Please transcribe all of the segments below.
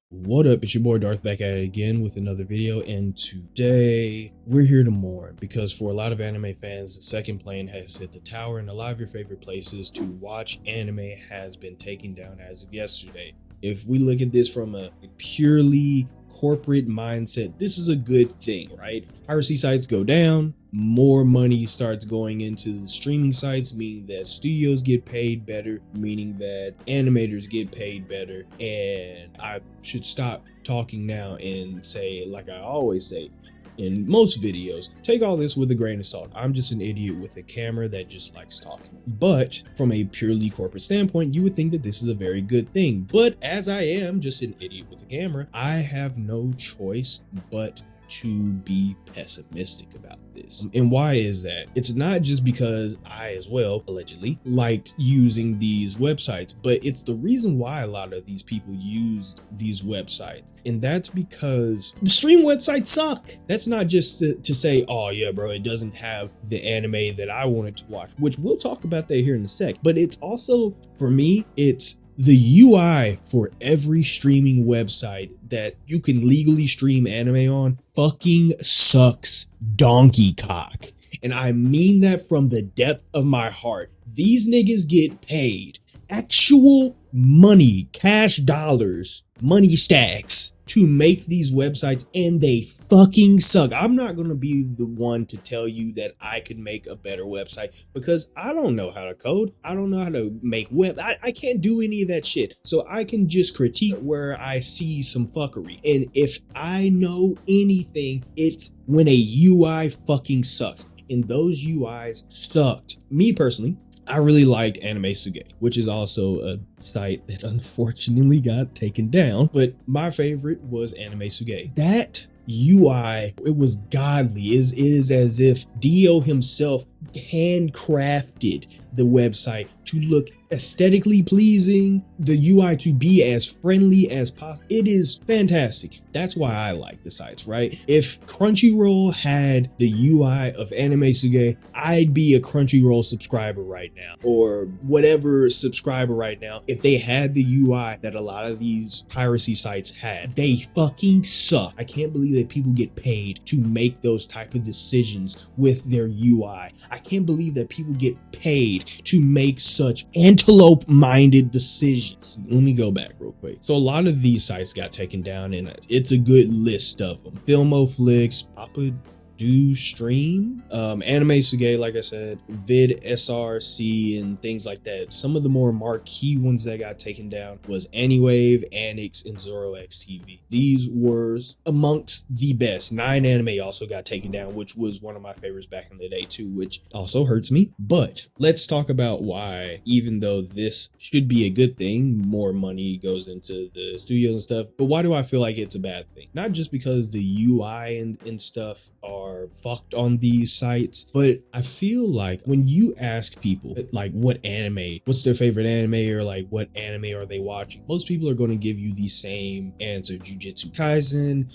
What up, it's your boy Darth back at it again with another video, and today we're here to mourn because for a lot of anime fans, the second plane has hit the tower and a lot of your favorite places to watch anime has been taken down as of yesterday. If we look at this from a purely corporate mindset, this is a good thing, right? Piracy sites go down, more money starts going into the streaming sites, meaning that studios get paid better, meaning that animators get paid better. And I should stop talking now and say, like I always say in most videos, take all this with a grain of salt. I'm just an idiot with a camera that just likes talking. But from a purely corporate standpoint, you would think that this is a very good thing. But as I am just an idiot with a camera, I have no choice but to be pessimistic about this. And why is that? It's not just because I as well, allegedly, liked using these websites, but it's the reason why a lot of these people used these websites. And that's because the stream websites suck. That's not just to say, oh yeah, bro, it doesn't have the anime that I wanted to watch, which we'll talk about that here in a sec. But it's also, for me, it's the UI for every streaming website that you can legally stream anime on fucking sucks donkey cock. And I mean that from the depth of my heart. These niggas get paid actual money, cash dollars, money stacks to make these websites, and they fucking suck. I'm not gonna be the one to tell you that I could make a better website because I don't know how to code. I don't know how to make web. I can't do any of that shit. So I can just critique where I see some fuckery. And if I know anything, it's when a UI fucking sucks. And those UIs sucked. Me personally, I really liked Anime Suge, which is also a site that unfortunately got taken down, but my favorite was Anime Suge. That UI, it was godly. It is as if Dio himself handcrafted the website to look aesthetically pleasing, the UI to be as friendly as possible. It is fantastic. That's why I like the sites, right? If Crunchyroll had the UI of Anime Suge, I'd be a Crunchyroll subscriber right now, or whatever subscriber right now. If they had the UI that a lot of these piracy sites had, they fucking suck. I can't believe that people get paid to make those type of decisions with their UI. I can't believe that people get paid to make such antelope-minded decisions. Let me go back real quick. So a lot of these sites got taken down, and it's a good list of them. Filmoflix, Papa Do Stream, Anime Suge, like I said, Vid SRC, and things like that. Some of the more marquee ones that got taken down was Aniwave, Anix, and ZoroX TV. These were amongst the best. 9anime also got taken down, which was one of my favorites back in the day too, which also hurts me. But let's talk about why, even though this should be a good thing, more money goes into the studios and stuff, but why do I feel like it's a bad thing? Not just because the UI and stuff are fucked on these sites, but I feel like when you ask people like what's their favorite anime, or like what anime are they watching, most people are going to give you the same answer: Jujutsu Kaisen,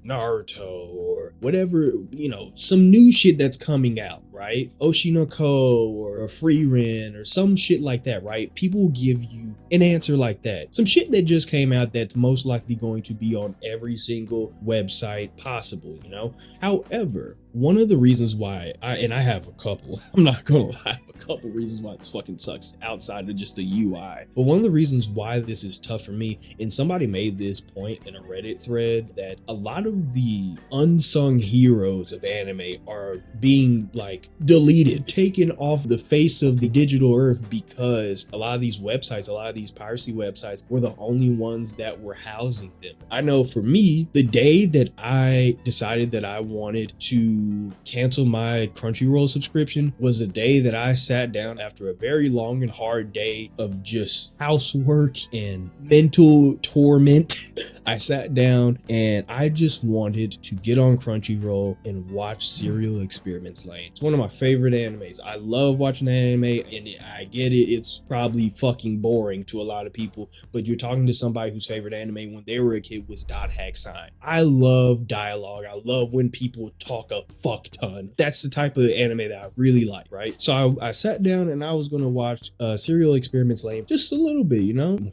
Naruto, or whatever, some new shit that's coming out, right? Oshinoko or a Frieren or some shit like that, right? People will give you an answer like that. Some shit that just came out that's most likely going to be on every single website possible, However, one of the reasons why I have a couple, I'm not gonna lie, a couple reasons why this fucking sucks outside of just the UI. But one of the reasons why this is tough for me, and somebody made this point in a Reddit thread, that a lot of the unsung heroes of anime are being like deleted, taken off the face of the digital earth, because a lot of these websites, a lot of these piracy websites were the only ones that were housing them. I know for me, the day that I decided that I wanted to cancel my Crunchyroll subscription was the day that I sat down after a very long and hard day of just housework and mental torment. I sat down and I just wanted to get on Crunchyroll and watch Serial Experiments Lane. It's one of my favorite animes. I love watching anime, and I get it, it's probably fucking boring to a lot of people, but you're talking to somebody whose favorite anime when they were a kid was Dot Hack Sign. I love dialogue. I love when people talk a fuck ton. That's the type of anime that I really like, right? So I sat down and I was gonna watch Serial Experiments Lane just a little bit,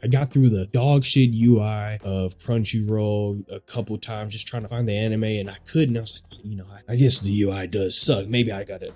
I got through the dog shit UI of Crunchyroll Crunchyroll a couple times just trying to find the anime, and I couldn't. I was like, I guess the UI does suck. Maybe I gotta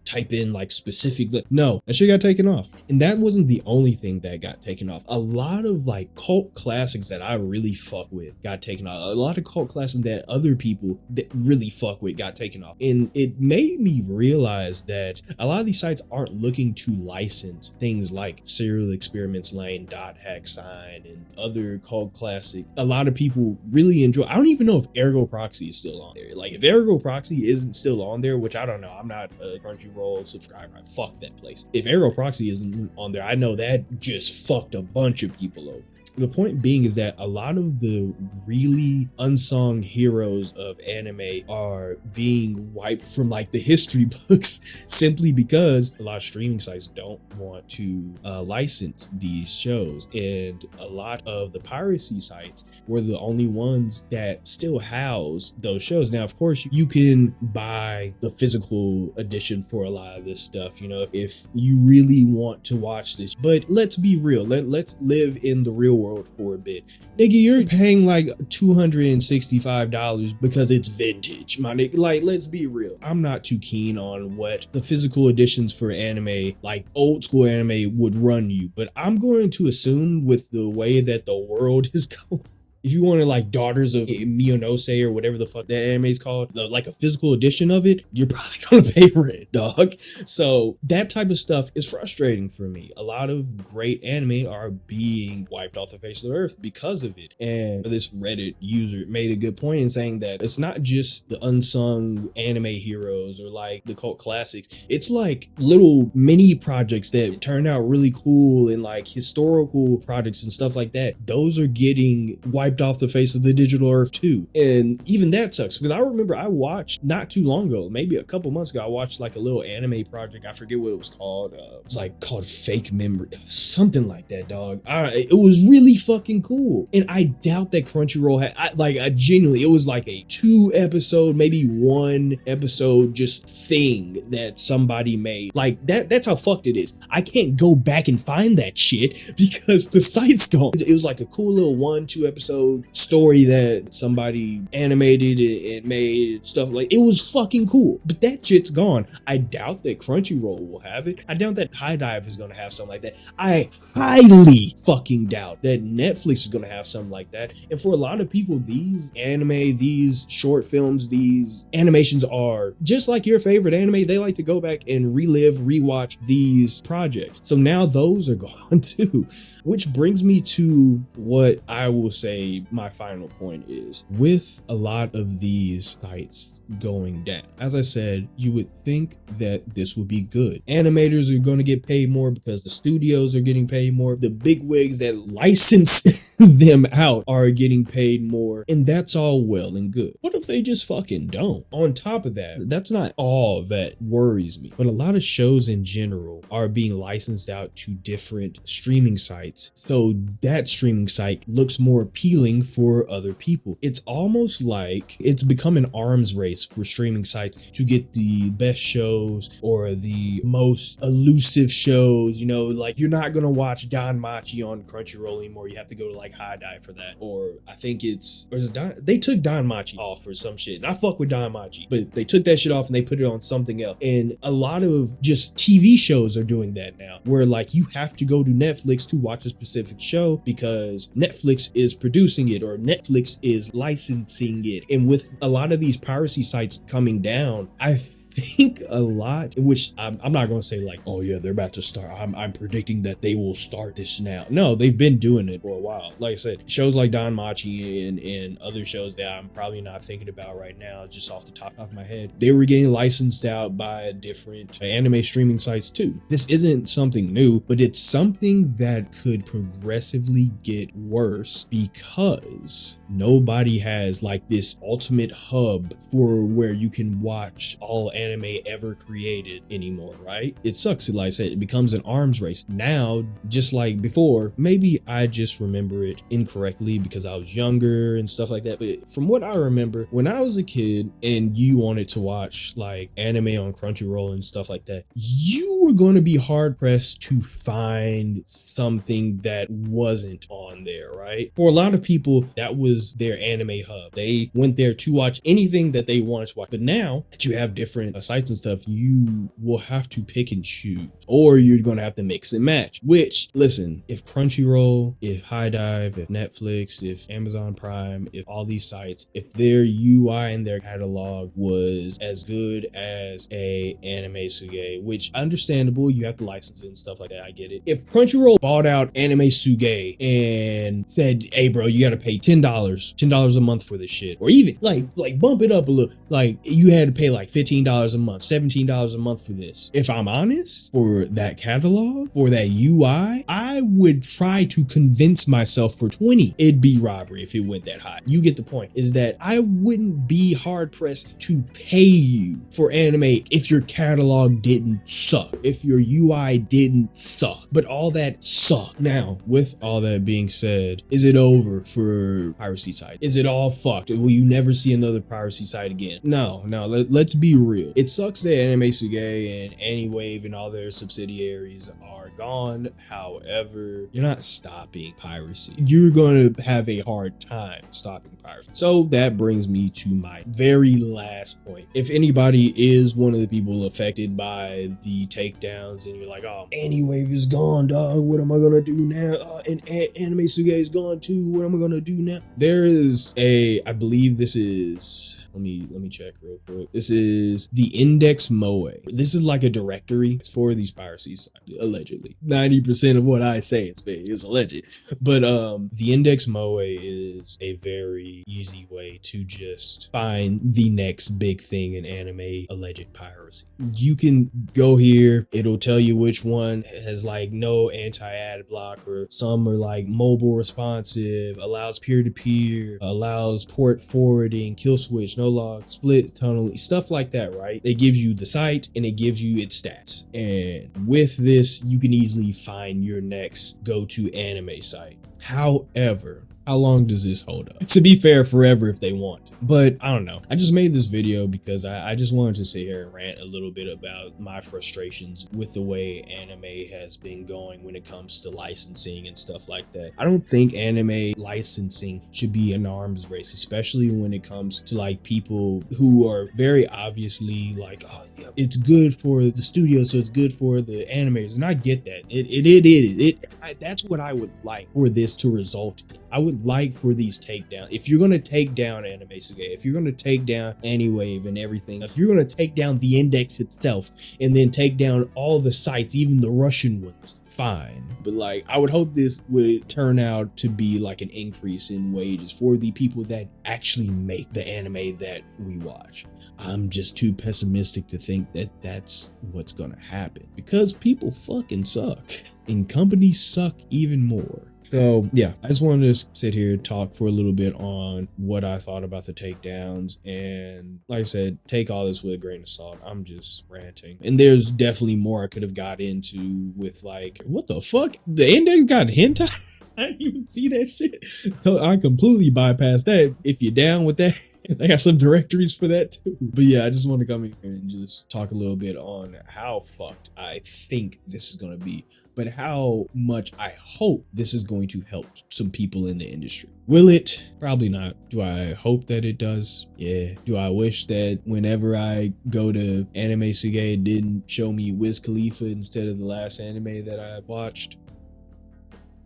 type in like specific. No, that shit got taken off. And that wasn't the only thing that got taken off. A lot of like cult classics that I really fuck with got taken off. A lot of cult classics that other people that really fuck with got taken off. And it made me realize that a lot of these sites aren't looking to license things like Serial Experiments Lane, Dot Hack Sign, and other cult classic. A lot of people really enjoy. I don't even know if Ergo Proxy is still on there. Like if Ergo Proxy isn't still on there, which I don't know, I'm not a Crunchyroll subscriber. Fuck that place. If Ergo Proxy isn't on there, I know that just fucked a bunch of people over. The point being is that a lot of the really unsung heroes of anime are being wiped from like the history books simply because a lot of streaming sites don't want to license these shows. And a lot of the piracy sites were the only ones that still house those shows. Now, of course, you can buy the physical edition for a lot of this stuff, if you really want to watch this. But let's be real. Let's live in the real world for a bit. Nigga, you're paying like $265 because it's vintage, my nigga. Like, let's be real. I'm not too keen on what the physical editions for anime, like old school anime, would run you, but I'm going to assume with the way that the world is going, if you wanted like Daughters of Miyonose or whatever the fuck that anime is called, like a physical edition of it, you're probably gonna pay rent, dog. So that type of stuff is frustrating for me. A lot of great anime are being wiped off the face of the earth because of it. And this Reddit user made a good point in saying that it's not just the unsung anime heroes or like the cult classics. It's like little mini projects that turn out really cool and like historical projects and stuff like that. Those are getting wiped off the face of the digital earth too. And even that sucks because I remember I watched not too long ago, maybe a couple months ago, I watched like a little anime project. I forget what it was called. It was like called Fake Memory, something like that, dog. It was really fucking cool. And I doubt that Crunchyroll had, I genuinely, it was like a 2 episode, maybe 1 episode just thing that somebody made. Like that's how fucked it is. I can't go back and find that shit because the site's gone. It was like a cool little 1-2 episode story that somebody animated and made stuff like. It was fucking cool, but that shit's gone. I doubt that Crunchyroll will have it. I doubt that High Dive is gonna have something like that. I highly fucking doubt that Netflix is gonna have something like that. And for a lot of people, these anime, these short films, these animations are just like your favorite anime. They like to go back and rewatch these projects. So now those are gone too, which brings me to what I will say my final point is. With a lot of these sites going down, as I said, you would think that this would be good. Animators are going to get paid more because the studios are getting paid more. The big wigs that license them out are getting paid more, and that's all well and good. What if they just fucking don't? On top of that, that's not all that worries me, but a lot of shows in general are being licensed out to different streaming sites, so that streaming site looks more appealing for other people. It's almost like it's become an arms race for streaming sites to get the best shows or the most elusive shows. Like you're not gonna watch Don Machi on Crunchyroll anymore. You have to go to like High Dive for that, or I think they took Don Machi off or some shit. And I fuck with Don Machi, but they took that shit off and they put it on something else. And a lot of just TV shows are doing that now, where like you have to go to Netflix to watch a specific show because Netflix is producing it or Netflix is licensing it. And with a lot of these piracy sites coming down, I think a lot, which I'm not going to say like, oh yeah, they're about to start. I'm predicting that they will start this now. No, they've been doing it for a while. Like I said, shows like Don Machi and other shows that I'm probably not thinking about right now, just off the top of my head, they were getting licensed out by different anime streaming sites too. This isn't something new, but it's something that could progressively get worse because nobody has like this ultimate hub for where you can watch all anime anime ever created anymore, right? It sucks. Like I said, it becomes an arms race. Now, just like before, maybe I just remember it incorrectly because I was younger and stuff like that. But from what I remember, when I was a kid and you wanted to watch like anime on Crunchyroll and stuff like that, you were going to be hard pressed to find something that wasn't on there, right? For a lot of people, that was their anime hub. They went there to watch anything that they wanted to watch. But now that you have different sites and stuff, you will have to pick and choose, or you're going to have to mix and match. Which, listen, if Crunchyroll, if High Dive, if Netflix, if Amazon Prime, if all these sites, if their UI and their catalog was as good as a Anime Suge, which understandable, you have to license it and stuff like that, I get it. If Crunchyroll bought out Anime Suge and said, hey bro, you got to pay $10 a month for this shit, or even like bump it up a little, like you had to pay like $15 a month, $17 a month for this. If I'm honest, for that catalog, for that UI, I would try to convince myself for 20 it'd be robbery if it went that high. You get the point, is that I wouldn't be hard pressed to pay you for anime if your catalog didn't suck, if your UI didn't suck, but all that sucked. Now, with all that being said, is it over for Piracy Site? Is it all fucked? Will you never see another Piracy Site again? No, let's be real. It sucks that Anime Suge and Anywave and all their subsidiaries are gone. However, you're not stopping piracy. You're going to have a hard time stopping piracy. So that brings me to my very last point. If anybody is one of the people affected by the takedowns and you're like, oh, Anywave is gone, dog, what am I going to do now? And Anime Suge is gone too. What am I going to do now? There is I believe this is, let me check real quick. This is the Index Moe. This is like a directory for these piracies, allegedly. 90% of what I say is alleged. But the Index Moe is a very easy way to just find the next big thing in anime alleged piracy. You can go here, it'll tell you which one has like no anti-ad blocker, some are like mobile responsive, allows peer-to-peer, allows port forwarding, kill switch, no log, split tunnel, stuff like that, right? It gives you the site and it gives you its stats. And with this, you can easily find your next go-to anime site. However, how long does this hold up? To be fair, forever if they want. But I don't know. I just made this video because I just wanted to sit here and rant a little bit about my frustrations with the way anime has been going when it comes to licensing and stuff like that. I don't think anime licensing should be an arms race, especially when it comes to like people who are very obviously like, oh yeah, it's good for the studio, so it's good for the animators. And I get that. That's what I would like for this to result in. I would like for these takedowns. If you're going to take down Anime Suge, if you're going to take down Anywave and everything, if you're going to take down the index itself and then take down all the sites, even the Russian ones, fine. But like, I would hope this would turn out to be like an increase in wages for the people that actually make the anime that we watch. I'm just too pessimistic to think that that's what's going to happen because people fucking suck and companies suck even more. So yeah, I just wanted to sit here and talk for a little bit on what I thought about the takedowns. And like I said, take all this with a grain of salt. I'm just ranting. And there's definitely more I could have got into with like, what the fuck? The index got hentai? I didn't even see that shit. I completely bypassed that. If you're down with that, I got some directories for that too. But yeah, I just want to come in here and just talk a little bit on how fucked I think this is going to be, but how much I hope this is going to help some people in the industry. Will it? Probably not. Do I hope that it does? Yeah. Do I wish that whenever I go to Anime Suge, it didn't show me Wiz Khalifa instead of the last anime that I watched?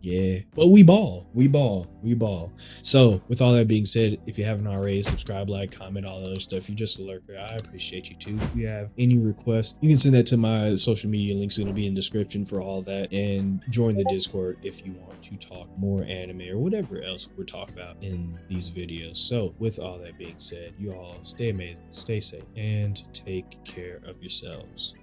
Yeah, but we ball. So with all that being said, if you haven't already, subscribe, like, comment, all that other stuff. You're just a lurker. I appreciate you too. If you have any requests, you can send that to my social media links. It'll be in the description for all that, and join the Discord if you want to talk more anime or whatever else we're talking about in these videos. So with all that being said, you all stay amazing, stay safe, and take care of yourselves.